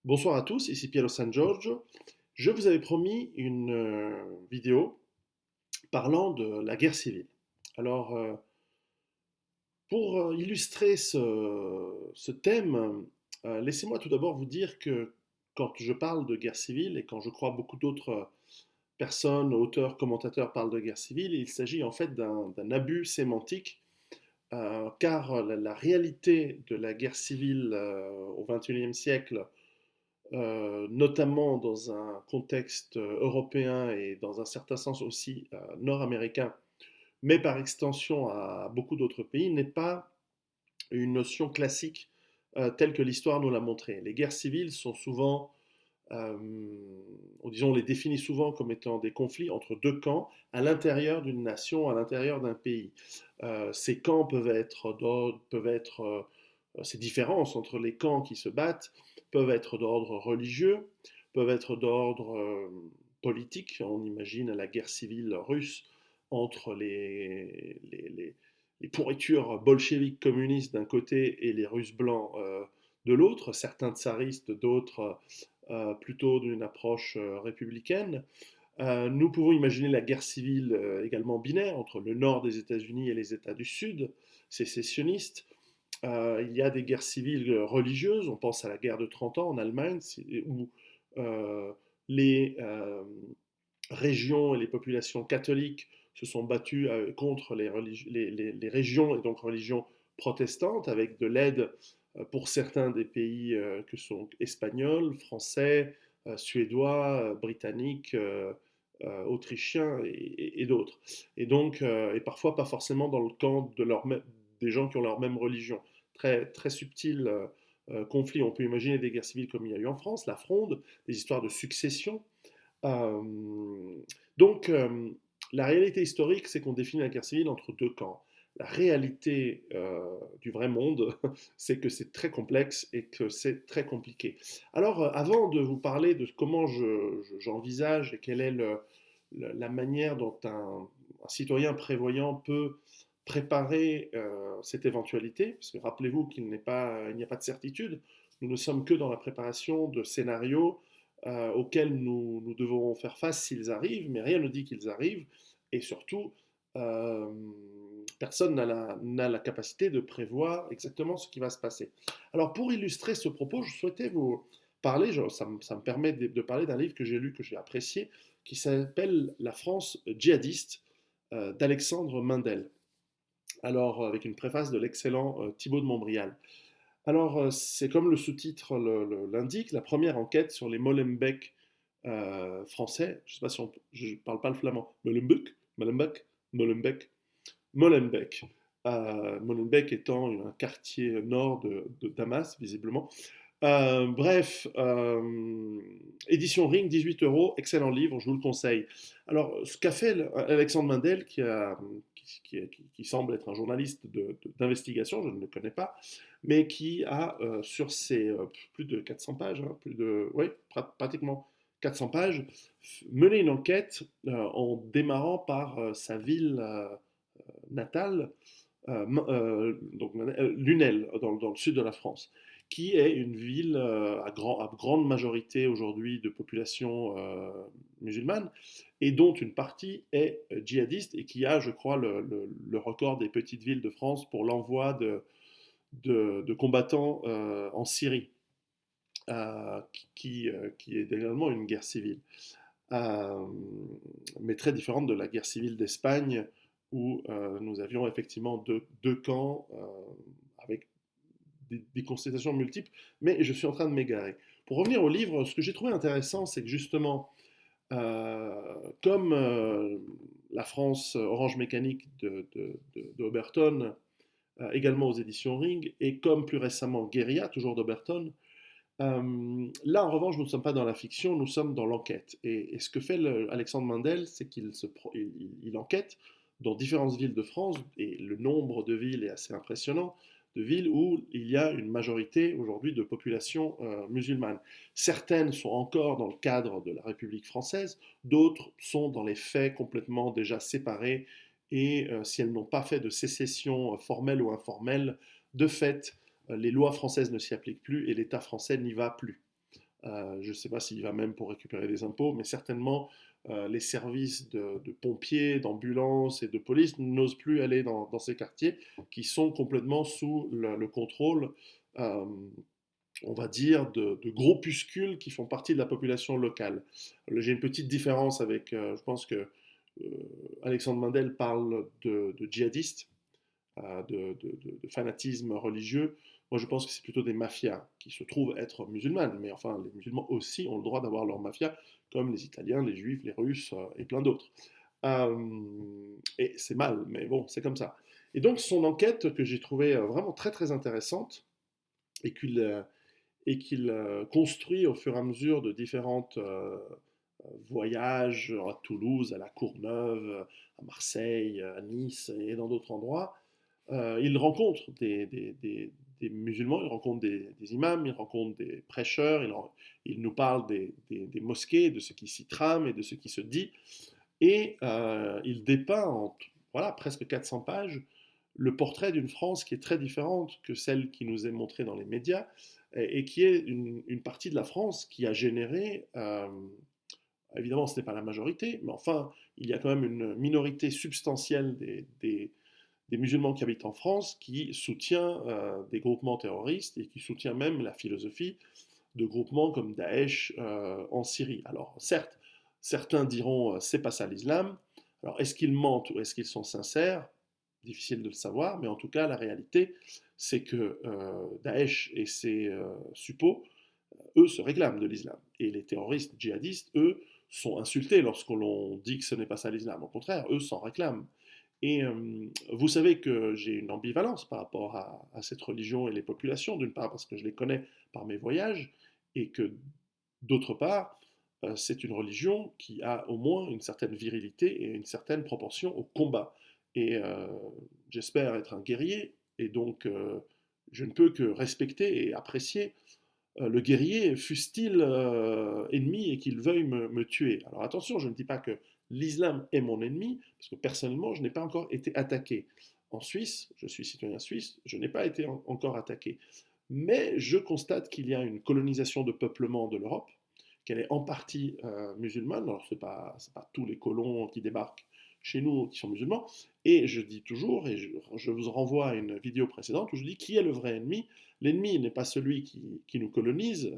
Bonsoir à tous, ici Piero San Giorgio. Je vous avais promis une vidéo parlant de la guerre civile. Alors, pour illustrer ce thème, laissez-moi tout d'abord vous dire que quand je parle de guerre civile et quand je crois beaucoup d'autres personnes, auteurs, commentateurs parlent de guerre civile, il s'agit en fait d'un abus sémantique, car la réalité de la guerre civile au XXIe siècle, notamment dans un contexte européen et dans un certain sens aussi nord-américain, mais par extension à beaucoup d'autres pays, n'est pas une notion classique telle que l'histoire nous l'a montré. Les guerres civiles sont souvent, euh, disons, on les définit souvent comme étant des conflits entre deux camps à l'intérieur d'une nation, à l'intérieur d'un pays. Ces camps ces différences entre les camps qui se battent peuvent être d'ordre religieux, peuvent être d'ordre politique. On imagine la guerre civile russe entre les pourritures bolcheviques communistes d'un côté et les Russes blancs de l'autre, certains tsaristes, d'autres plutôt d'une approche républicaine. Nous pouvons imaginer la guerre civile également binaire entre le nord des États-Unis et les États du Sud, sécessionnistes. Il y a des guerres civiles religieuses, on pense à la guerre de 30 ans en Allemagne, où euh, les régions et les populations catholiques se sont battues contre les régions et donc religions protestantes, avec de l'aide pour certains des pays que sont espagnols, français, suédois, britanniques, autrichiens et d'autres. Et donc, et parfois pas forcément dans le camp des gens qui ont leur même religion. Très, très subtil conflit. On peut imaginer des guerres civiles comme il y a eu en France, la Fronde, des histoires de succession. Euh, donc, la réalité historique, c'est qu'on définit la guerre civile entre deux camps. La réalité du vrai monde, c'est que c'est très complexe et que c'est très compliqué. Alors, avant de vous parler de comment j'envisage et quelle est la manière dont un citoyen prévoyant peut préparer cette éventualité, parce que rappelez-vous qu'il il n'y a pas de certitude, nous ne sommes que dans la préparation de scénarios auxquels nous devons faire face s'ils arrivent, mais rien ne dit qu'ils arrivent, et surtout, euh, personne n'a la capacité de prévoir exactement ce qui va se passer. Alors pour illustrer ce propos, je souhaitais vous parler, ça me permet de parler d'un livre que j'ai lu, que j'ai apprécié, qui s'appelle La France djihadiste d'Alexandre Mindel. Alors, avec une préface de l'excellent Thibaut de Montbrial. Alors, c'est comme le sous-titre l'indique, la première enquête sur les Molenbeek français. Je ne sais pas si je ne parle pas le flamand. Molenbeek, Molenbeek, Molenbeek, Molenbeek. Molenbeek étant un quartier nord de Damas, visiblement. Bref, édition Ring, 18 euros, excellent livre, je vous le conseille. Alors, ce qu'a fait Alexandre Mindel, qui semble être un journaliste d'investigation, je ne le connais pas, mais qui a sur ses plus de 400 pages, hein, oui, pratiquement 400 pages, mené une enquête en démarrant par sa ville natale, donc Lunel, dans le sud de la France, qui est une ville à grande majorité aujourd'hui de population musulmane, et dont une partie est djihadiste, et qui a, je crois, le record des petites villes de France pour l'envoi de combattants en Syrie, qui est également une guerre civile, euh, mais très différente de la guerre civile d'Espagne, où nous avions effectivement deux camps avec des constatations multiples, mais je suis en train de m'égarer. Pour revenir au livre, ce que j'ai trouvé intéressant, c'est que justement, comme la France Orange Mécanique d'Oberton, également aux éditions Ring, et comme plus récemment Guérilla, toujours d'Oberton, là, en revanche, nous ne sommes pas dans la fiction, nous sommes dans l'enquête. Et ce que fait Alexandre Mandel, c'est qu'il enquête dans différentes villes de France, et le nombre de villes est assez impressionnant, de villes où il y a une majorité aujourd'hui de population musulmane. Certaines sont encore dans le cadre de la République française, d'autres sont dans les faits complètement déjà séparées, et si elles n'ont pas fait de sécession formelle ou informelle, de fait, les lois françaises ne s'y appliquent plus et l'État français n'y va plus. Je ne sais pas s'il va même pour récupérer des impôts, mais certainement les services de pompiers, d'ambulance et de police n'osent plus aller dans ces quartiers qui sont complètement sous le contrôle, euh, on va dire, de groupuscules qui font partie de la population locale. J'ai une petite différence avec, je pense que Alexandre Mandel parle de djihadistes, de fanatisme religieux. Moi, je pense que c'est plutôt des mafias qui se trouvent être musulmanes. Mais enfin, les musulmans aussi ont le droit d'avoir leur mafia, comme les Italiens, les Juifs, les Russes et plein d'autres. Et c'est mal, mais bon, c'est comme ça. Et donc, son enquête que j'ai trouvée vraiment très très intéressante et qu'il construit au fur et à mesure de différentes voyages à Toulouse, à la Courneuve, à Marseille, à Nice et dans d'autres endroits, il rencontre des musulmans, il rencontre des imams, il rencontre des prêcheurs, il nous parle des mosquées, de ce qui s'y trame et de ce qui se dit, et il dépeint en voilà, presque 400 pages le portrait d'une France qui est très différente que celle qui nous est montrée dans les médias, et qui est une partie de la France qui a généré, évidemment ce n'est pas la majorité, mais enfin il y a quand même une minorité substantielle des musulmans qui habitent en France qui soutient des groupements terroristes et qui soutient même la philosophie de groupements comme Daesh en Syrie. Alors certes, certains diront c'est pas ça l'islam. Alors est-ce qu'ils mentent ou est-ce qu'ils sont sincères? Difficile de le savoir, mais en tout cas la réalité c'est que Daesh et ses suppôts, eux se réclament de l'islam. Et les terroristes djihadistes, eux, sont insultés lorsqu'on l'on dit que ce n'est pas ça l'islam. Au contraire, eux s'en réclament. Et vous savez que j'ai une ambivalence par rapport à cette religion et les populations, d'une part parce que je les connais par mes voyages, et que d'autre part, c'est une religion qui a au moins une certaine virilité et une certaine proportion au combat. Et j'espère être un guerrier, et donc je ne peux que respecter et apprécier le guerrier, fût-il ennemi et qu'il veuille me tuer. Alors attention, je ne dis pas que l'islam est mon ennemi, parce que personnellement, je n'ai pas encore été attaqué. En Suisse, je suis citoyen suisse, je n'ai pas été encore attaqué. Mais je constate qu'il y a une colonisation de peuplement de l'Europe, qu'elle est en partie musulmane. Alors, ce n'est pas tous les colons qui débarquent chez nous qui sont musulmans. Et je dis toujours, et je vous renvoie à une vidéo précédente où je dis qui est le vrai ennemi. L'ennemi n'est pas celui qui nous colonise,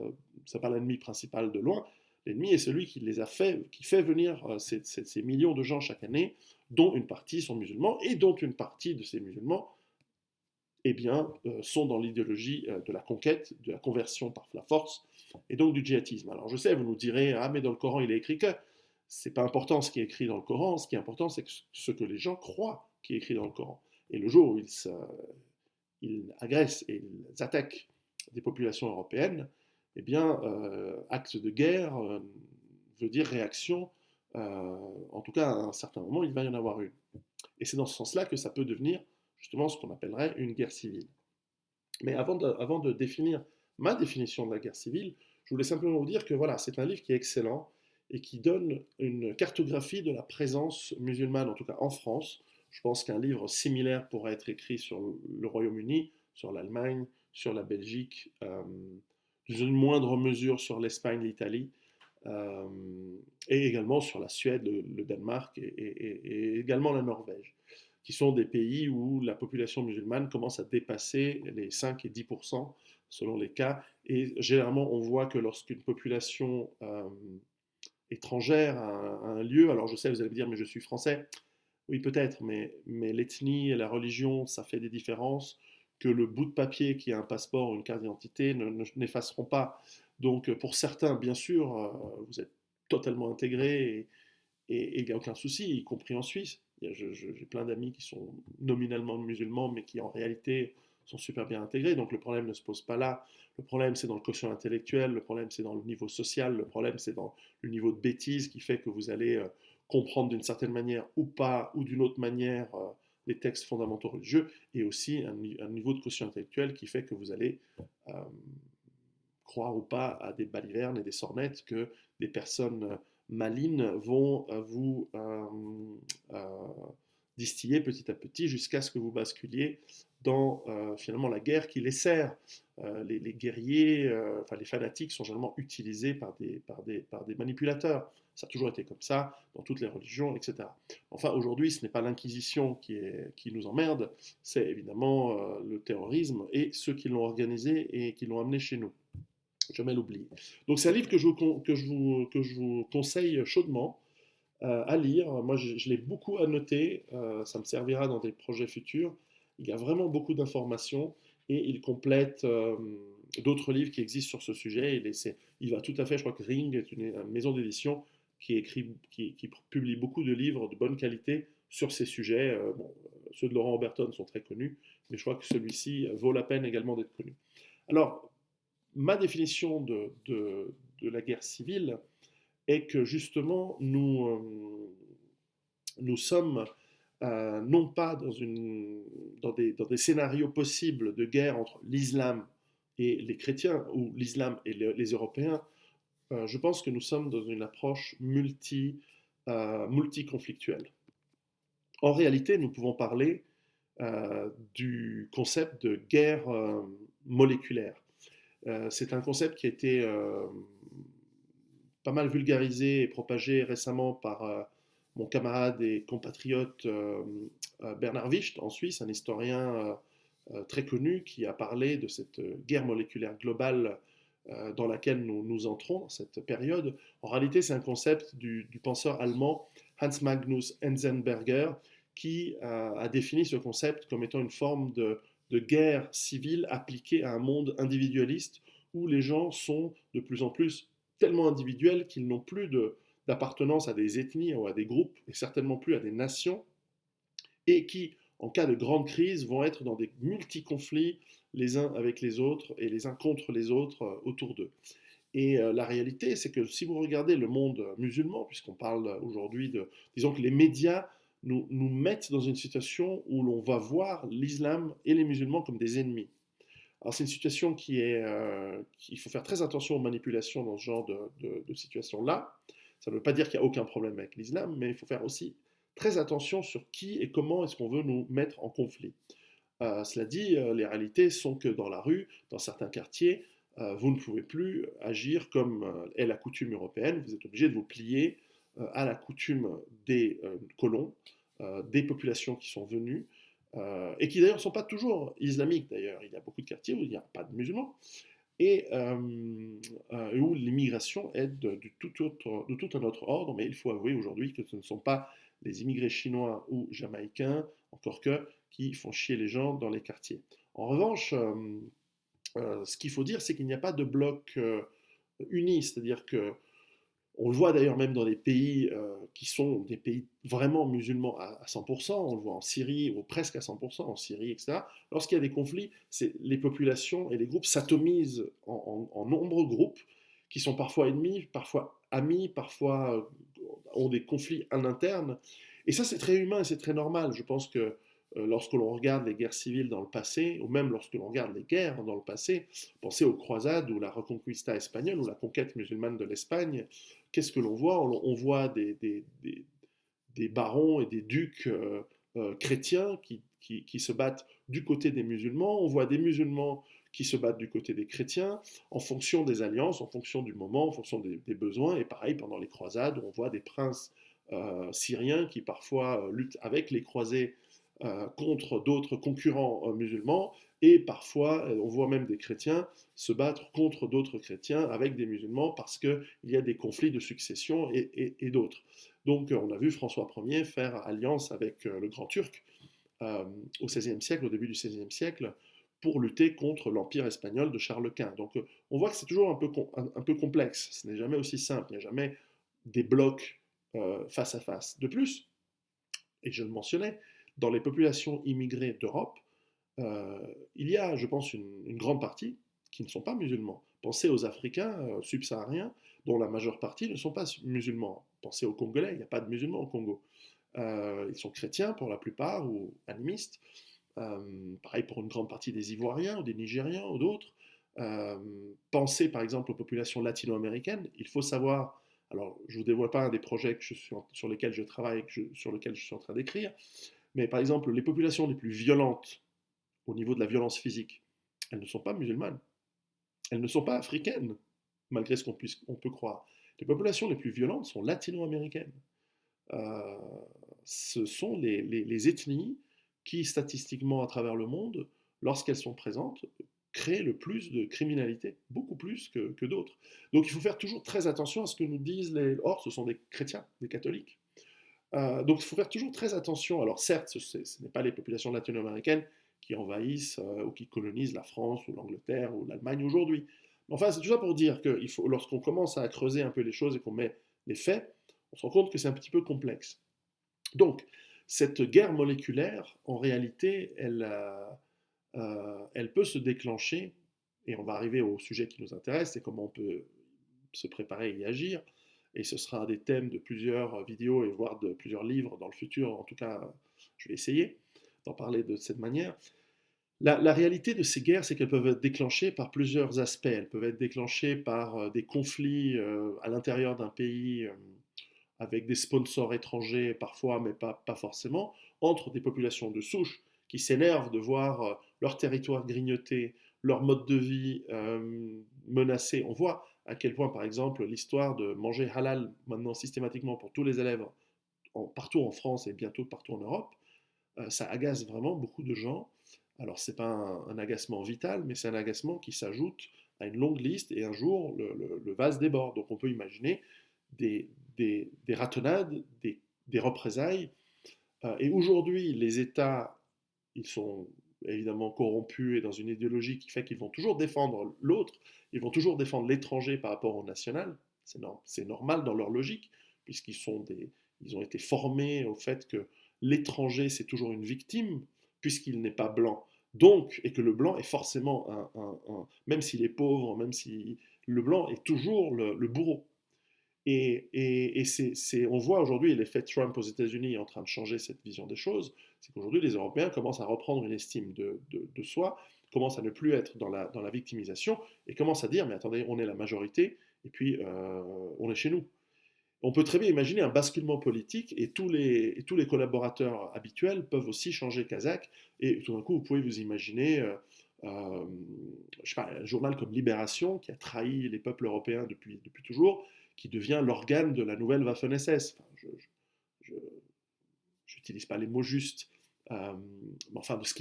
ce n'est pas l'ennemi principal de loin. L'ennemi est celui qui les a fait, qui fait venir ces millions de gens chaque année, dont une partie sont musulmans, et dont une partie de ces musulmans eh bien, sont dans l'idéologie de la conquête, de la conversion par la force, et donc du djihadisme. Alors je sais, vous nous direz, ah mais dans le Coran il est écrit que, c'est pas important ce qui est écrit dans le Coran, ce qui est important c'est ce que les gens croient qui est écrit dans le Coran. Et le jour où ils agressent et ils attaquent des populations européennes, eh bien, acte de guerre veut dire réaction, en tout cas à un certain moment il va y en avoir une. Et c'est dans ce sens-là que ça peut devenir justement ce qu'on appellerait une guerre civile. Mais avant de définir ma définition de la guerre civile, je voulais simplement vous dire que voilà, c'est un livre qui est excellent et qui donne une cartographie de la présence musulmane, en tout cas en France. Je pense qu'un livre similaire pourrait être écrit sur le Royaume-Uni, sur l'Allemagne, sur la Belgique, dans une moindre mesure sur l'Espagne, l'Italie, euh, et également sur la Suède, le Danemark et également la Norvège, qui sont des pays où la population musulmane commence à dépasser les 5 et 10% selon les cas. Et généralement, on voit que lorsqu'une population étrangère à un lieu, alors je sais, vous allez me dire, mais je suis français. Oui, peut-être, mais l'ethnie et la religion, ça fait des différences que le bout de papier qui a un passeport ou une carte d'identité n'effaceront pas. Donc, pour certains, bien sûr, vous êtes totalement intégrés et il n'y a aucun souci, y compris en Suisse. J'ai plein d'amis qui sont nominalement musulmans, mais qui en réalité sont super bien intégrés. Donc le problème ne se pose pas là. Le problème, c'est dans le quotient intellectuel, le problème, c'est dans le niveau social, le problème, c'est dans le niveau de bêtise qui fait que vous allez comprendre d'une certaine manière ou pas, ou d'une autre manière, les textes fondamentaux religieux, et aussi un niveau de quotient intellectuel qui fait que vous allez euh, croire ou pas à des balivernes et des sornettes que des personnes malignes vont vous distiller petit à petit jusqu'à ce que vous basculiez dans finalement la guerre qui les sert. Les guerriers, enfin les fanatiques sont généralement utilisés par des manipulateurs. Ça a toujours été comme ça dans toutes les religions, etc. Enfin, aujourd'hui, ce n'est pas l'Inquisition qui nous emmerde, c'est évidemment le terrorisme et ceux qui l'ont organisé et qui l'ont amené chez nous. Jamais l'oublier. Donc c'est un livre que je vous conseille chaudement à lire. Moi, je l'ai beaucoup annoté, ça me servira dans des projets futurs. Il y a vraiment beaucoup d'informations et il complète d'autres livres qui existent sur ce sujet. Il va tout à fait, je crois que Ring est une maison d'édition qui publie beaucoup de livres de bonne qualité sur ces sujets. Bon, ceux de Laurent Oberton sont très connus, mais je crois que celui-ci vaut la peine également d'être connu. Alors, ma définition de la guerre civile est que justement, nous sommes non pas dans des scénarios possibles de guerre entre l'islam et les chrétiens, ou l'islam et les Européens. Je pense que nous sommes dans une approche multiconflictuelle. En réalité, nous pouvons parler du concept de guerre moléculaire. C'est un concept qui a été pas mal vulgarisé et propagé récemment par mon camarade et compatriote Bernard Wicht en Suisse, un historien très connu qui a parlé de cette guerre moléculaire globale dans laquelle nous entrons dans cette période. En réalité, c'est un concept du penseur allemand Hans Magnus Enzensberger qui a défini ce concept comme étant une forme de guerre civile appliquée à un monde individualiste où les gens sont de plus en plus tellement individuels qu'ils n'ont plus d'appartenance à des ethnies ou à des groupes, et certainement plus à des nations, et qui, en cas de grande crise, vont être dans des multi-conflits les uns avec les autres et les uns contre les autres autour d'eux. Et la réalité, c'est que si vous regardez le monde musulman, puisqu'on parle aujourd'hui disons que les médias nous mettent dans une situation où l'on va voir l'islam et les musulmans comme des ennemis. Alors c'est une situation qu'il faut faire très attention aux manipulations dans ce genre de situation-là. Ça ne veut pas dire qu'il n'y a aucun problème avec l'islam, mais il faut faire aussi très attention sur qui et comment est-ce qu'on veut nous mettre en conflit. Cela dit, les réalités sont que dans la rue, dans certains quartiers, vous ne pouvez plus agir comme est la coutume européenne. Vous êtes obligé de vous plier à la coutume des colons, des populations qui sont venues, et qui d'ailleurs ne sont pas toujours islamiques d'ailleurs. Il y a beaucoup de quartiers où il n'y a pas de musulmans, et où l'immigration est de tout un autre ordre, mais il faut avouer aujourd'hui que ce ne sont pas les immigrés chinois ou jamaïcains, encore que, qui font chier les gens dans les quartiers. En revanche, ce qu'il faut dire, c'est qu'il n'y a pas de bloc uni, c'est-à-dire que on le voit d'ailleurs même dans des pays qui sont des pays vraiment musulmans à 100%, on le voit en Syrie, ou presque à 100%, en Syrie, etc. Lorsqu'il y a des conflits, les populations et les groupes s'atomisent en nombreux groupes qui sont parfois ennemis, parfois amis, parfois ont des conflits en interne. Et ça, c'est très humain et c'est très normal. Je pense que lorsque l'on regarde les guerres civiles dans le passé, ou même lorsque l'on regarde les guerres dans le passé, pensez aux croisades ou la Reconquista espagnole ou la conquête musulmane de l'Espagne, qu'est-ce que l'on voit? On voit des barons et des ducs chrétiens qui se battent du côté des musulmans, on voit des musulmans qui se battent du côté des chrétiens, en fonction des alliances, en fonction du moment, en fonction des besoins, et pareil pendant les croisades, on voit des princes syriens qui parfois luttent avec les croisés contre d'autres concurrents musulmans, et parfois on voit même des chrétiens se battre contre d'autres chrétiens avec des musulmans parce qu'il y a des conflits de succession et d'autres. Donc on a vu François Ier faire alliance avec le Grand Turc au XVIe siècle, au début du XVIe siècle, pour lutter contre l'Empire espagnol de Charles Quint. Donc on voit que c'est toujours un peu complexe, ce n'est jamais aussi simple, il n'y a jamais des blocs face à face. De plus, et je le mentionnais, dans les populations immigrées d'Europe, il y a, je pense, une grande partie qui ne sont pas musulmans. Pensez aux Africains subsahariens, dont la majeure partie ne sont pas musulmans. Pensez aux Congolais, il n'y a pas de musulmans au Congo. Ils sont chrétiens pour la plupart, ou animistes. Pareil pour une grande partie des Ivoiriens, ou des Nigériens, ou d'autres. Pensez par exemple aux populations latino-américaines. Il faut savoir, alors je ne vous dévoile pas un des projets sur lesquels je travaille, sur lesquels je suis en train d'écrire, Mais par exemple, les populations les plus violentes au niveau de la violence physique, elles ne sont pas musulmanes, elles ne sont pas africaines, malgré ce on peut croire. Les populations les plus violentes sont latino-américaines. Euh, Ce sont les ethnies qui, statistiquement à travers le monde, lorsqu'elles sont présentes, créent le plus de criminalité, beaucoup plus que d'autres. Donc il faut faire toujours très attention à ce que nous disent les... Or, ce sont des chrétiens, des catholiques. Donc il faut faire toujours très attention. Alors certes, ce n'est pas les populations latino-américaines qui envahissent ou qui colonisent la France ou l'Angleterre ou l'Allemagne aujourd'hui. Mais enfin, c'est tout ça pour dire que lorsqu'on commence à creuser un peu les choses et qu'on met les faits, on se rend compte que c'est un petit peu complexe. Donc, cette guerre moléculaire, en réalité, elle peut se déclencher, et on va arriver au sujet qui nous intéresse, c'est comment on peut se préparer et y agir. Et ce sera un des thèmes de plusieurs vidéos et voire de plusieurs livres dans le futur. En tout cas, je vais essayer d'en parler de cette manière. La réalité de ces guerres, c'est qu'elles peuvent être déclenchées par plusieurs aspects. Elles peuvent être déclenchées par des conflits à l'intérieur d'un pays avec des sponsors étrangers parfois, mais pas forcément, entre des populations de souche qui s'énervent de voir leur territoire grignoté, leur mode de vie menacé. On voit à quel point, par exemple, l'histoire de manger halal maintenant systématiquement pour tous les élèves partout en France et bientôt partout en Europe, ça agace vraiment beaucoup de gens. Alors c'est pas un agacement vital, mais c'est un agacement qui s'ajoute à une longue liste et un jour le vase déborde. Donc on peut imaginer des ratonnades, des représailles. Et aujourd'hui, les États, ils sont évidemment corrompus et dans une idéologie qui fait qu'ils vont toujours défendre l'autre, ils vont toujours défendre l'étranger par rapport au national. C'est normal dans leur logique, ils ont été formés au fait que l'étranger, c'est toujours une victime, puisqu'il n'est pas blanc. Donc, et que le blanc est forcément même s'il est pauvre, même si le blanc est toujours le bourreau. Et on voit aujourd'hui l'effet Trump aux États-Unis est en train de changer cette vision des choses. C'est qu'aujourd'hui, les Européens commencent à reprendre une estime de soi, commencent à ne plus être dans la victimisation et commencent à dire mais attendez, on est la majorité et puis on est chez nous. On peut très bien imaginer un basculement politique et tous les collaborateurs habituels peuvent aussi changer Kazakh. Et tout d'un coup, vous pouvez vous imaginer je sais pas, un journal comme Libération, qui a trahi les peuples européens depuis toujours, qui devient l'organe de la nouvelle Waffen-SS. Enfin, je n'utilise pas les mots justes, mais enfin de ce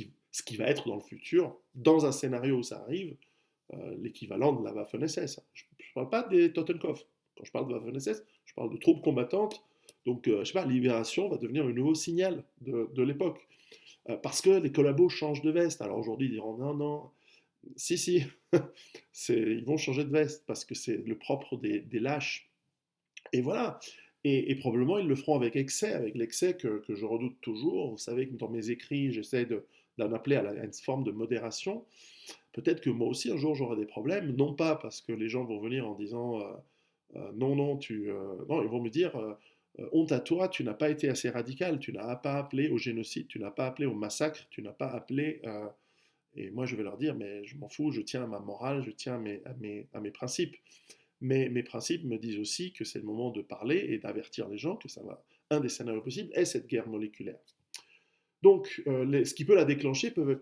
qui va être dans le futur, dans un scénario où ça arrive, l'équivalent de la Waffen-SS. Je ne parle pas des Totenkopf. Quand je parle de Waffen-SS, je parle de troupes combattantes. Donc, je sais pas, Libération va devenir le nouveau signal de l'époque. Parce que les collabos changent de veste. Alors aujourd'hui, ils diront non, non, si, ils vont changer de veste parce que c'est le propre des lâches. Et voilà. Et probablement ils le feront avec excès, avec l'excès que je redoute toujours. Vous savez que dans mes écrits, j'essaie d'en appeler à une forme de modération. Peut-être que moi aussi un jour j'aurai des problèmes, non pas parce que les gens vont venir en disant non, non, non, ils vont me dire honte à toi, tu n'as pas été assez radical, tu n'as pas appelé au génocide, tu n'as pas appelé au massacre, tu n'as pas appelé. Et moi je vais leur dire mais je m'en fous, je tiens à ma morale, je tiens à mes principes. Mais mes principes me disent aussi que c'est le moment de parler et d'avertir les gens que ça va. Un des scénarios possibles est cette guerre moléculaire. Donc, ce qui peut la déclencher peut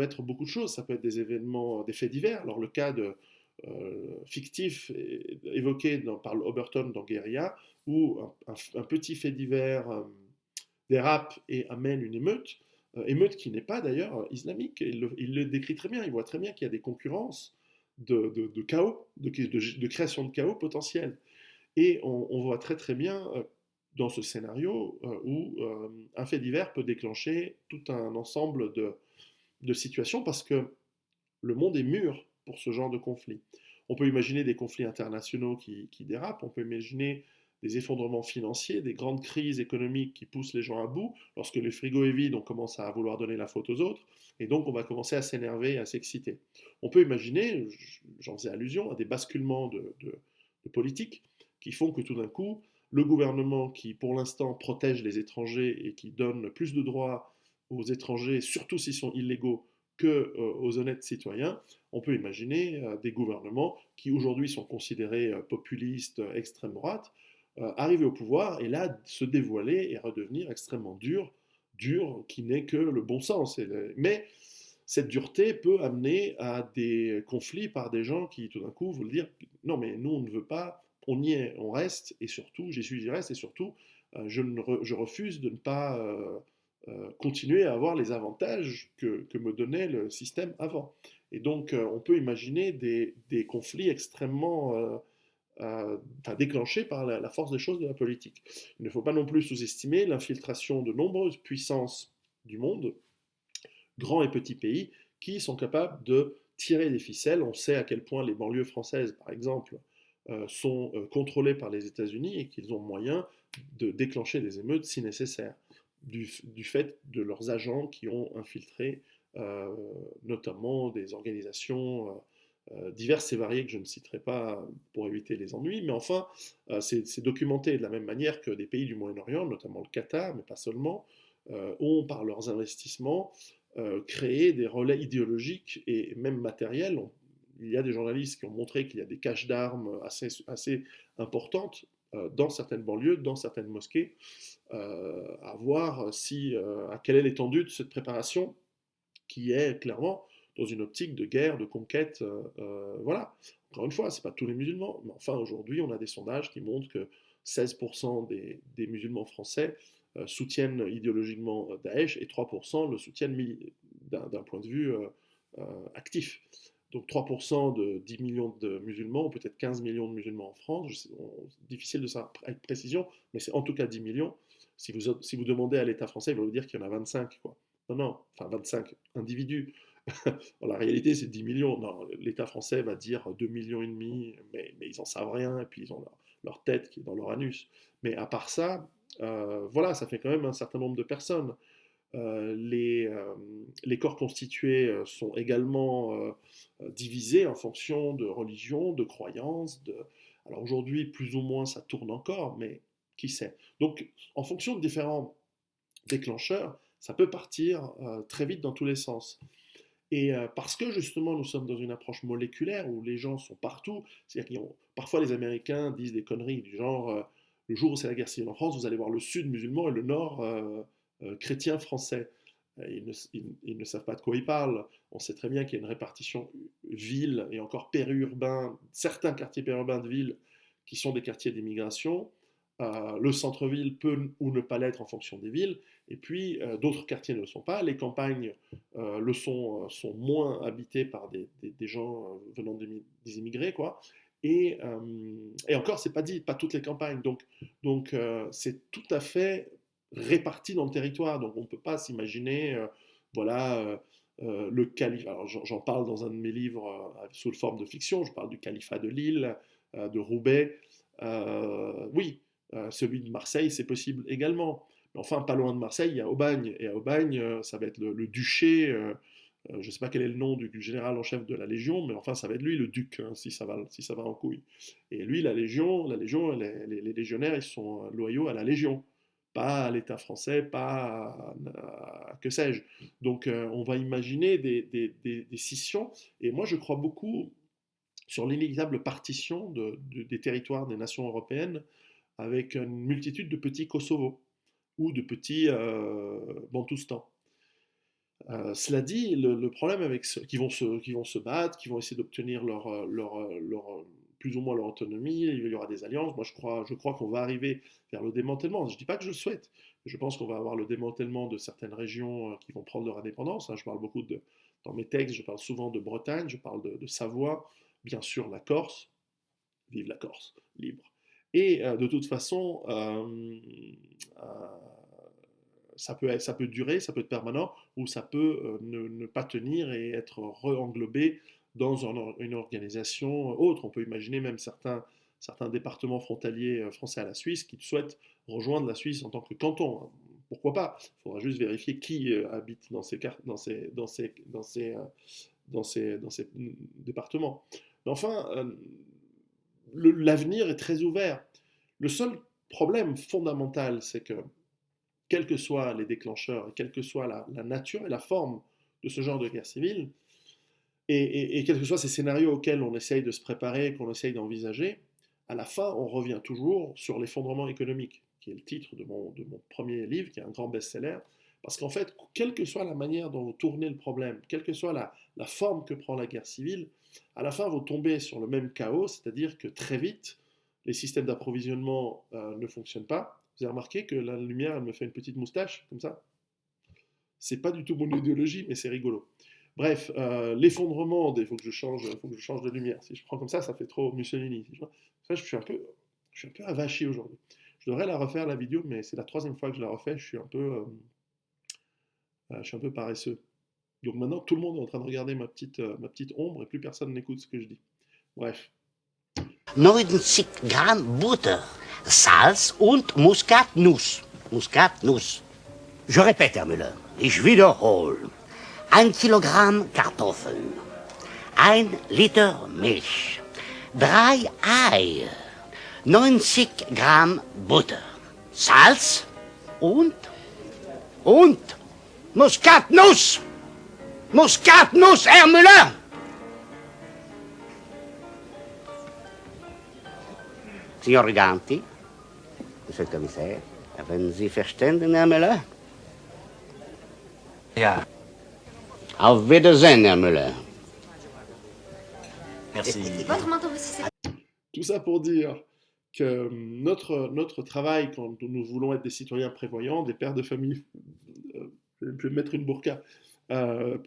être beaucoup de choses. Ça peut être des événements, des faits divers. Alors, le cas fictif évoqué par Oberton dans Guérilla, où un petit fait divers dérape et amène une émeute, émeute qui n'est pas d'ailleurs islamique. Il le décrit très bien. Il voit très bien qu'il y a des concurrences de chaos, de création de chaos potentiel. Et on voit très très bien dans ce scénario où un fait divers peut déclencher tout un ensemble de situations parce que le monde est mûr pour ce genre de conflit. On peut imaginer des conflits internationaux qui dérapent, on peut imaginer des effondrements financiers, des grandes crises économiques qui poussent les gens à bout. Lorsque le frigo est vide, on commence à vouloir donner la faute aux autres, et donc on va commencer à s'énerver, à s'exciter. On peut imaginer, j'en faisais allusion, à des basculements de politique qui font que tout d'un coup, le gouvernement qui, pour l'instant, protège les étrangers et qui donne plus de droits aux étrangers, surtout s'ils sont illégaux, que aux honnêtes citoyens, on peut imaginer des gouvernements qui aujourd'hui sont considérés populistes, extrême droite, arriver au pouvoir et là se dévoiler et redevenir extrêmement durs dur qui n'est que le bon sens. Mais cette dureté peut amener à des conflits par des gens qui, tout d'un coup, veulent dire non, mais nous, on ne veut pas, on y est, on reste, et surtout, j'y reste, et surtout, je refuse de ne pas continuer à avoir les avantages que me donnait le système avant. Et donc, on peut imaginer des conflits extrêmement déclenchés par la force des choses de la politique. Il ne faut pas non plus sous-estimer l'infiltration de nombreuses puissances du monde, grands et petits pays, qui sont capables de tirer des ficelles. On sait à quel point les banlieues françaises, par exemple, sont contrôlées par les États-Unis et qu'ils ont moyen de déclencher des émeutes si nécessaire, du fait de leurs agents qui ont infiltré notamment des organisations diverses et variées que je ne citerai pas pour éviter les ennuis, mais enfin, c'est documenté de la même manière que des pays du Moyen-Orient, notamment le Qatar, mais pas seulement, ont, par leurs investissements, créé des relais idéologiques et même matériels. Il y a des journalistes qui ont montré qu'il y a des caches d'armes assez importantes dans certaines banlieues, dans certaines mosquées, à voir à quelle est l'étendue de cette préparation qui est clairement dans une optique de guerre, de conquête. Voilà. Encore une fois, ce n'est pas tous les musulmans, mais enfin aujourd'hui, on a des sondages qui montrent que 16% des musulmans français soutiennent idéologiquement Daesh et 3% le soutiennent d'un point de vue actif. Donc 3% de 10 millions de musulmans, ou peut-être 15 millions de musulmans en France, difficile de savoir avec précision, mais c'est en tout cas 10 millions. Si vous demandez à l'État français, il va vous dire qu'il y en a 25, quoi. Non, non, enfin 25 individus. Dans la réalité, c'est 10 millions. Non, l'État français va dire 2 millions et demi, mais ils en savent rien, et puis ils ont leur tête qui est dans leur anus. Mais à part ça, voilà, ça fait quand même un certain nombre de personnes. Les corps constitués sont également divisés en fonction de religion, de croyances. Alors aujourd'hui, plus ou moins, ça tourne encore, mais qui sait. Donc, en fonction de différents déclencheurs, ça peut partir très vite dans tous les sens. Et parce que justement nous sommes dans une approche moléculaire où les gens sont partout, c'est-à-dire que parfois les Américains disent des conneries du genre le jour où c'est la guerre civile en France, vous allez voir le sud musulman et le nord chrétien français. Ils ne savent pas de quoi ils parlent. On sait très bien qu'il y a une répartition ville et encore périurbain, certains quartiers périurbains de ville qui sont des quartiers d'immigration. Le centre-ville peut ou ne pas l'être en fonction des villes, et puis d'autres quartiers ne le sont pas. Les campagnes sont moins habitées par des gens venant des immigrés, quoi. Et encore, c'est pas dit, pas toutes les campagnes. Donc c'est tout à fait réparti dans le territoire. Donc on ne peut pas s'imaginer, voilà, le califat. Alors j'en parle dans un de mes livres sous forme de fiction. Je parle du califat de Lille, de Roubaix. Oui, celui de Marseille, c'est possible également. Mais enfin, pas loin de Marseille, il y a Aubagne. Et à Aubagne, ça va être le duché. Je ne sais pas quel est le nom du général en chef de la Légion, mais enfin, ça va être lui, le duc, hein, si ça va en couille. Et lui, la Légion, les légionnaires, ils sont loyaux à la Légion, pas à l'État français, pas que sais-je. Donc, on va imaginer des scissions. Et moi, je crois beaucoup sur l'inévitable partition des territoires des nations européennes avec une multitude de petits Kosovo ou de petits Bantoustans. Cela dit, le problème avec ceux qui vont se battre, qui vont essayer d'obtenir plus ou moins leur autonomie, il y aura des alliances. Moi, je crois qu'on va arriver vers le démantèlement. Je ne dis pas que je le souhaite. Je pense qu'on va avoir le démantèlement de certaines régions qui vont prendre leur indépendance. Je parle beaucoup dans mes textes, je parle souvent de Bretagne, je parle de Savoie, bien sûr la Corse. Vive la Corse, libre. Et de toute façon, euh, ça peut durer, ça peut être permanent, ou ça peut ne pas tenir et être re-englobé dans une organisation autre. On peut imaginer même certains départements frontaliers français à la Suisse qui souhaitent rejoindre la Suisse en tant que canton. Pourquoi pas? Il faudra juste vérifier qui habite dans ces départements. Mais enfin, l'avenir est très ouvert. Le seul problème fondamental, c'est que quels que soient les déclencheurs, quelle que soit la nature et la forme de ce genre de guerre civile, et quels que soient ces scénarios auxquels on essaye de se préparer, qu'on essaye d'envisager, à la fin, on revient toujours sur l'effondrement économique, qui est le titre de mon premier livre, qui est un grand best-seller, Parce qu'en fait, quelle que soit la manière dont vous tournez le problème, quelle que soit la forme que prend la guerre civile, à la fin, vous tombez sur le même chaos, c'est-à-dire que très vite, les systèmes d'approvisionnement ne fonctionnent pas. Vous avez remarqué que la lumière, elle me fait une petite moustache, comme ça. C'est pas du tout mon idéologie, mais c'est rigolo. Bref, l'effondrement, il faut que je change de lumière. Si je prends comme ça fait trop Mussolini. Si ça, je suis un peu avachi aujourd'hui. Je devrais la refaire la vidéo, mais c'est la troisième fois que je la refais. Je suis un peu paresseux. Donc maintenant, tout le monde est en train de regarder ma petite ombre et plus personne n'écoute ce que je dis. Bref. 90 Gramm Butter, Salz und Muskatnuss. Muskatnuss. Je répète, Herr Müller, ich wiederhole. 1 Kilogramm Kartoffeln, 1 Liter Milch, 3 Eier, 90 Gramm Butter, Salz und Muskatnuss! Muskatnuss, Herr Müller! Signor Riganti, Monsieur le Commissaire, haben Sie verstanden, Herr Müller? Ja, Auf Wiedersehen, Herr Müller. merci. Votre manteau aussi, c'est Tout ça pour dire que notre travail, quand nous voulons être des citoyens prévoyants, des pères de famille, je vais mettre une burqa,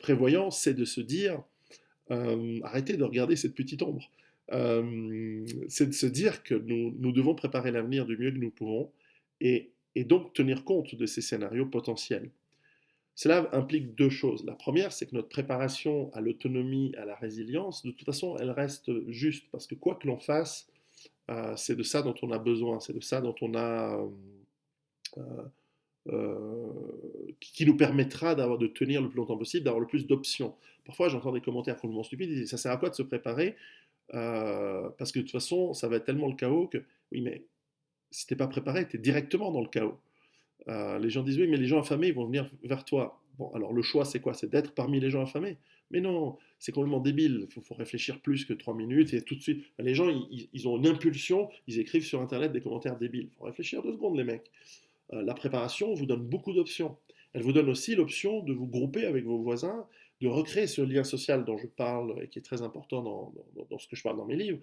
prévoyants, c'est de se dire, arrêtez de regarder cette petite ombre. C'est de se dire que nous devons préparer l'avenir du mieux que nous pouvons et donc tenir compte de ces scénarios potentiels. Cela implique deux choses. La première, c'est que notre préparation à l'autonomie, à la résilience, de toute façon, elle reste juste, parce que quoi que l'on fasse, c'est de ça dont on a besoin, c'est de ça dont on a... qui nous permettra de tenir le plus longtemps possible, d'avoir le plus d'options. Parfois, j'entends des commentaires complètement stupides, ils disent, ça sert à quoi de se préparer parce que de toute façon, ça va être tellement le chaos que... Oui, mais si t'es pas préparé, tu es directement dans le chaos. Les gens disent oui, mais les gens affamés, ils vont venir vers toi. Bon, alors le choix, c'est quoi? C'est d'être parmi les gens affamés. Mais non, c'est complètement débile. Faut réfléchir plus que 3 minutes et tout de suite. Les gens, ils ont une impulsion, ils écrivent sur Internet des commentaires débiles. Faut réfléchir 2 secondes, les mecs. La préparation vous donne beaucoup d'options. Elle vous donne aussi l'option de vous grouper avec vos voisins, de recréer ce lien social dont je parle et qui est très important dans ce que je parle dans mes livres.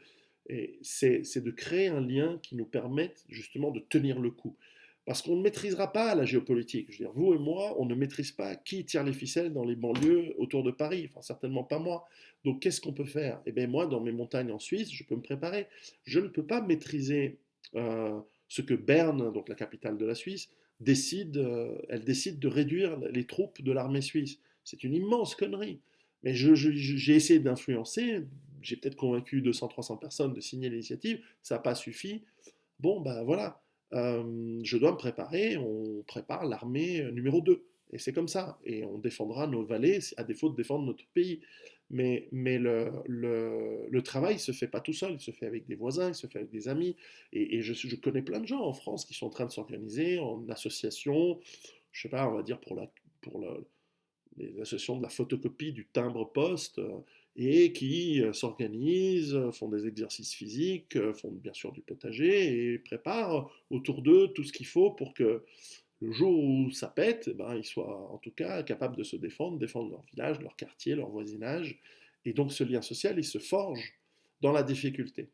Et c'est de créer un lien qui nous permette justement de tenir le coup. Parce qu'on ne maîtrisera pas la géopolitique. Je veux dire, vous et moi, on ne maîtrise pas qui tire les ficelles dans les banlieues autour de Paris. Enfin, certainement pas moi. Donc, qu'est-ce qu'on peut faire? Eh bien, moi, dans mes montagnes en Suisse, je peux me préparer. Je ne peux pas maîtriser ce que Berne, donc la capitale de la Suisse, décide. Elle décide de réduire les troupes de l'armée suisse. C'est une immense connerie. Mais j'ai essayé d'influencer. J'ai peut-être convaincu 200-300 personnes de signer l'initiative. Ça n'a pas suffi. Bon, ben voilà. Je dois me préparer, on prépare l'armée numéro 2. Et c'est comme ça. Et on défendra nos vallées à défaut de défendre notre pays. Mais le travail ne se fait pas tout seul, il se fait avec des voisins, il se fait avec des amis. Et je connais plein de gens en France qui sont en train de s'organiser en association, je sais pas, on va dire pour les associations de la photocopie du timbre-poste, et qui s'organisent, font des exercices physiques, font bien sûr du potager, et préparent autour d'eux tout ce qu'il faut pour que le jour où ça pète, eh ben, ils soient en tout cas capables de se défendre leur village, leur quartier, leur voisinage. Et donc ce lien social, il se forge dans la difficulté.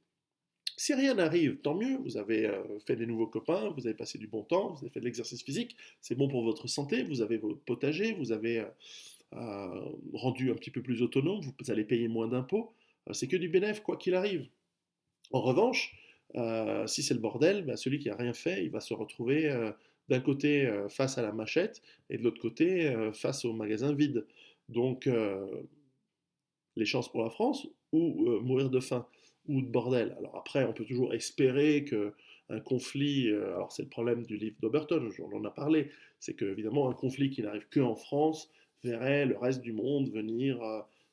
Si rien n'arrive, tant mieux, vous avez fait des nouveaux copains, vous avez passé du bon temps, vous avez fait de l'exercice physique, c'est bon pour votre santé, vous avez vos potagers, vous avez rendu un petit peu plus autonome, vous allez payer moins d'impôts, c'est que du bénéfice quoi qu'il arrive. En revanche, si c'est le bordel, bah, celui qui n'a rien fait, il va se retrouver d'un côté face à la machette et de l'autre côté face au magasin vide. Donc les chances pour la France ou mourir de faim ou de bordel. Alors après, on peut toujours espérer que un conflit, alors c'est le problème du livre d'Oberton, on en a parlé, c'est que évidemment un conflit qui n'arrive que en France verrait le reste du monde venir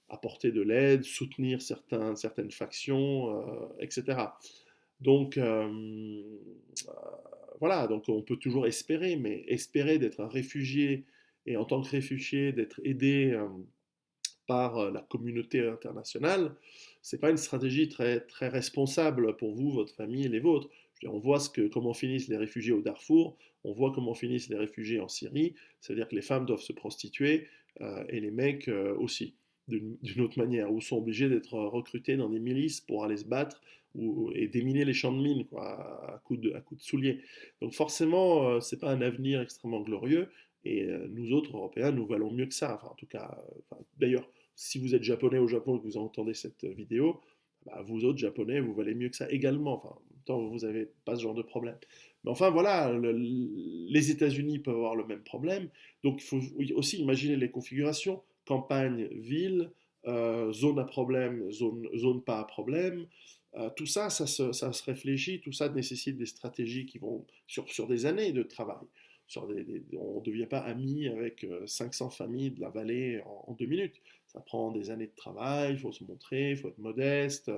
apporter de l'aide, soutenir certaines factions, etc. Donc voilà, donc on peut toujours espérer, mais espérer d'être un réfugié et en tant que réfugié d'être aidé par la communauté internationale, c'est pas une stratégie très, très responsable pour vous, votre famille et les vôtres. Je veux dire, on voit comment finissent les réfugiés au Darfour, on voit comment finissent les réfugiés en Syrie, c'est-à-dire que les femmes doivent se prostituer et les mecs aussi, d'une autre manière, ou sont obligés d'être recrutés dans des milices pour aller se battre et déminer les champs de mines quoi, à coups de souliers. Donc forcément, c'est pas un avenir extrêmement glorieux. Et nous autres, Européens, nous valons mieux que ça. Enfin, en tout cas, d'ailleurs, si vous êtes japonais au Japon et que vous entendez cette vidéo, bah, vous autres japonais, vous valez mieux que ça également. Enfin, en même temps, vous n'avez pas ce genre de problème. Mais enfin, voilà, les États-Unis peuvent avoir le même problème. Donc, il faut aussi imaginer les configurations campagne, ville, zone à problème, zone pas à problème. Tout ça, ça se réfléchit, tout ça nécessite des stratégies qui vont sur des années de travail. On ne devient pas ami avec 500 familles de la vallée en 2 minutes. Ça prend des années de travail, il faut se montrer, il faut être modeste,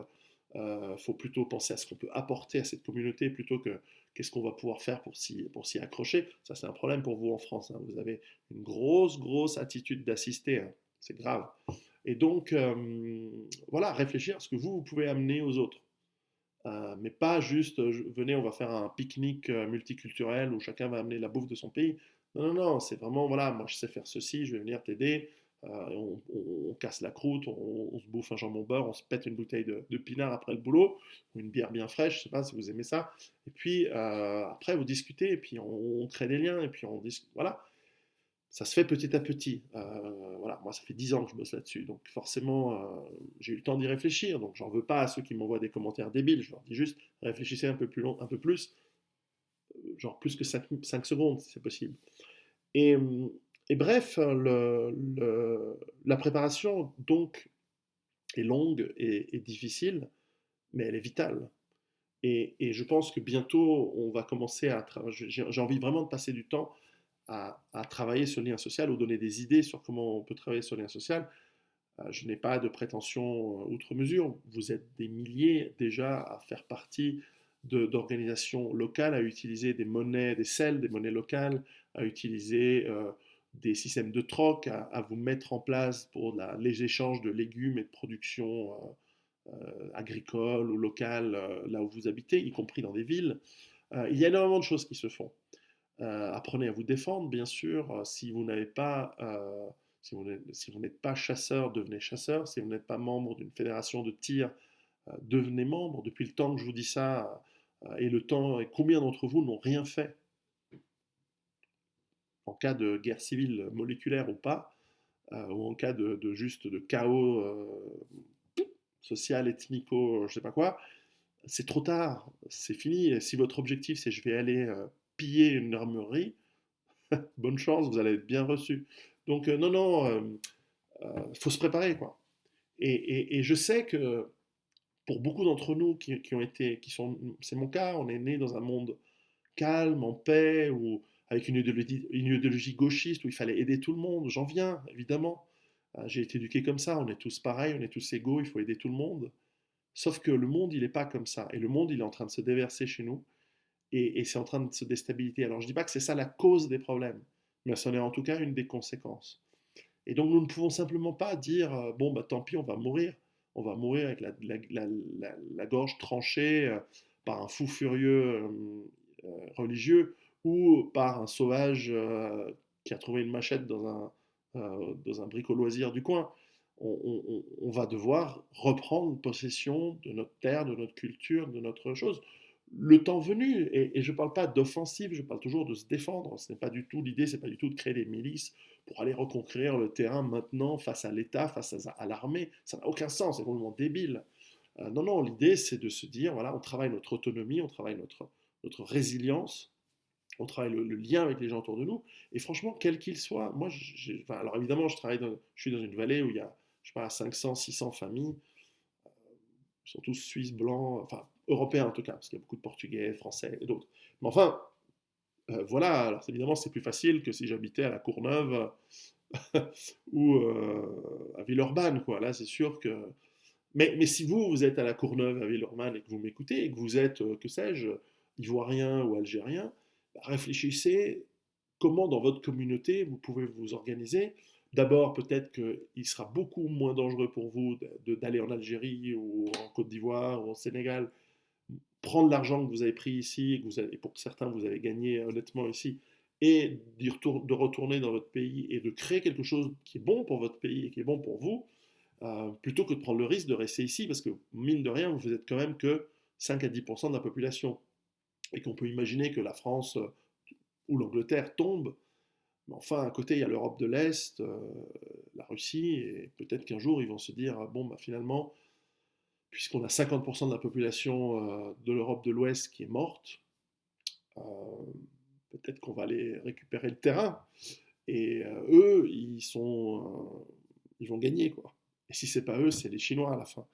il faut plutôt penser à ce qu'on peut apporter à cette communauté plutôt que qu'est-ce qu'on va pouvoir faire pour s'y accrocher. Ça, c'est un problème pour vous en France, hein. Vous avez une grosse, grosse attitude d'assister, hein. C'est grave. Et donc, voilà, réfléchir à ce que vous pouvez amener aux autres. Mais pas juste, venez, on va faire un pique-nique multiculturel où chacun va amener la bouffe de son pays. Non, non, non, c'est vraiment, voilà, moi je sais faire ceci, je vais venir t'aider. On casse la croûte, on se bouffe un jambon beurre, on se pète une bouteille de pinard après le boulot, ou une bière bien fraîche, je sais pas si vous aimez ça. Et puis après, vous discutez, et puis on crée des liens, et puis on discute. Voilà, ça se fait petit à petit. Voilà, moi, ça fait 10 ans que je bosse là-dessus, donc forcément, j'ai eu le temps d'y réfléchir. Donc, j'en veux pas à ceux qui m'envoient des commentaires débiles. Je leur dis juste, réfléchissez un peu plus long, un peu plus, genre plus que 5 secondes, si c'est possible. Et, et bref, la préparation, donc, est longue et difficile, mais elle est vitale. Et je pense que bientôt, on va commencer à travailler. J'ai envie vraiment de passer du temps à travailler ce lien social ou donner des idées sur comment on peut travailler ce lien social. Je n'ai pas de prétention outre mesure. Vous êtes des milliers déjà à faire partie d'organisations locales, à utiliser des monnaies, des monnaies locales, à utiliser des systèmes de troc, à vous mettre en place pour les échanges de légumes et de production agricole ou locale là où vous habitez, y compris dans des villes. Il y a énormément de choses qui se font. Apprenez à vous défendre, bien sûr. Si vous n'avez pas, si vous n'êtes pas chasseur, devenez chasseur. Si vous n'êtes pas membre d'une fédération de tir, devenez membre. Depuis le temps que je vous dis ça, et le temps, et combien d'entre vous n'ont rien fait en cas de guerre civile moléculaire ou pas, ou en cas juste de chaos social, ethnico, je sais pas quoi, c'est trop tard, c'est fini. Et si votre objectif c'est je vais aller piller une armurerie, bonne chance, vous allez être bien reçu. Donc non, non, faut se préparer quoi. Et je sais que pour beaucoup d'entre nous qui ont été, c'est mon cas, on est né dans un monde calme, en paix, ou avec une idéologie gauchiste où il fallait aider tout le monde. J'en viens, évidemment. J'ai été éduqué comme ça, on est tous pareils, on est tous égaux, il faut aider tout le monde. Sauf que le monde, il n'est pas comme ça. Et le monde, il est en train de se déverser chez nous. Et c'est en train de se déstabiliser. Alors je ne dis pas que c'est ça la cause des problèmes, mais c'en est en tout cas une des conséquences. Et donc nous ne pouvons simplement pas dire, bon, bah tant pis, on va mourir avec la gorge tranchée par un fou furieux religieux ou par un sauvage qui a trouvé une machette dans un brico-loisir du coin. On va devoir reprendre possession de notre terre, de notre culture, de notre chose le temps venu, et je ne parle pas d'offensive, je parle toujours de se défendre. Ce n'est pas du tout l'idée, c'est pas du tout de créer des milices pour aller reconquérir le terrain maintenant face à l'État, face à l'armée. Ça n'a aucun sens, c'est complètement débile. Non, non, l'idée c'est de se dire, voilà, on travaille notre autonomie, on travaille notre résilience, on travaille le lien avec les gens autour de nous, et franchement, quel qu'il soit, moi, enfin, alors évidemment, je suis dans une vallée où il y a, je sais pas, 500, 600 familles, ils sont tous suisses, blancs, enfin européens en tout cas, parce qu'il y a beaucoup de portugais, français et d'autres. Mais enfin, voilà, alors évidemment c'est plus facile que si j'habitais à la Courneuve ou à Villeurbanne, quoi. Là c'est sûr que... Mais si vous êtes à la Courneuve, à Villeurbanne, et que vous m'écoutez, et que vous êtes, que sais-je, ivoirien ou algérien, bah, réfléchissez comment dans votre communauté vous pouvez vous organiser. D'abord, peut-être qu'il sera beaucoup moins dangereux pour vous d'aller en Algérie ou en Côte d'Ivoire ou au Sénégal, prendre l'argent que vous avez pris ici, et pour certains vous avez gagné honnêtement ici, et de retourner dans votre pays et de créer quelque chose qui est bon pour votre pays et qui est bon pour vous, plutôt que de prendre le risque de rester ici, parce que mine de rien, vous êtes quand même que 5 à 10% de la population, et qu'on peut imaginer que la France ou l'Angleterre tombe, mais enfin, à côté, il y a l'Europe de l'Est, la Russie, et peut-être qu'un jour, ils vont se dire, ah bon, bah, finalement, puisqu'on a 50% de la population de l'Europe de l'Ouest qui est morte, euh, peut-être qu'on va aller récupérer le terrain. Et eux, ils vont gagner, quoi. Et si c'est pas eux, c'est les Chinois à la fin.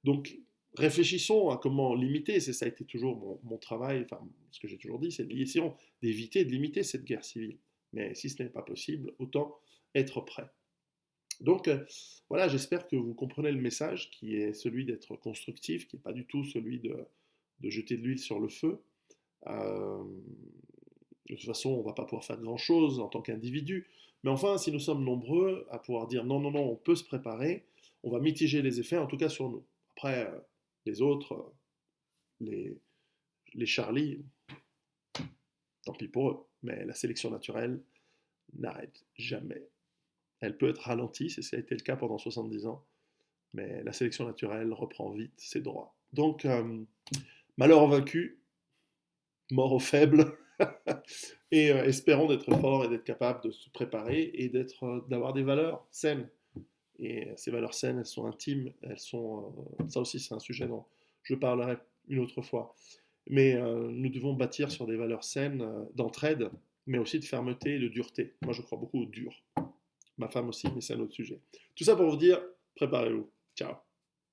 Donc, réfléchissons à comment limiter. Ça a été toujours mon travail. Enfin, ce que j'ai toujours dit, c'est d'éviter, de limiter cette guerre civile. Mais si ce n'est pas possible, autant être prêt. Donc, voilà, j'espère que vous comprenez le message qui est celui d'être constructif, qui n'est pas du tout celui de jeter de l'huile sur le feu. Euh, de toute façon, on ne va pas pouvoir faire grand-chose en tant qu'individu. Mais enfin, si nous sommes nombreux à pouvoir dire non, non, non, on peut se préparer, on va mitiger les effets, en tout cas sur nous. Après, les autres, les, les Charlie, tant pis pour eux. Mais la sélection naturelle n'arrête jamais. Elle peut être ralentie, ça a été le cas pendant 70 ans, mais la sélection naturelle reprend vite ses droits. Donc, malheur vaincu, mort aux faibles, et espérons d'être forts et d'être capables de se préparer et d'avoir des valeurs saines. Et ces valeurs saines, elles sont intimes, ça aussi c'est un sujet dont je parlerai une autre fois. Mais nous devons bâtir sur des valeurs saines d'entraide, mais aussi de fermeté et de dureté. Moi je crois beaucoup au dur. Ma femme aussi, mais c'est un autre sujet. Tout ça pour vous dire, préparez-vous. Ciao.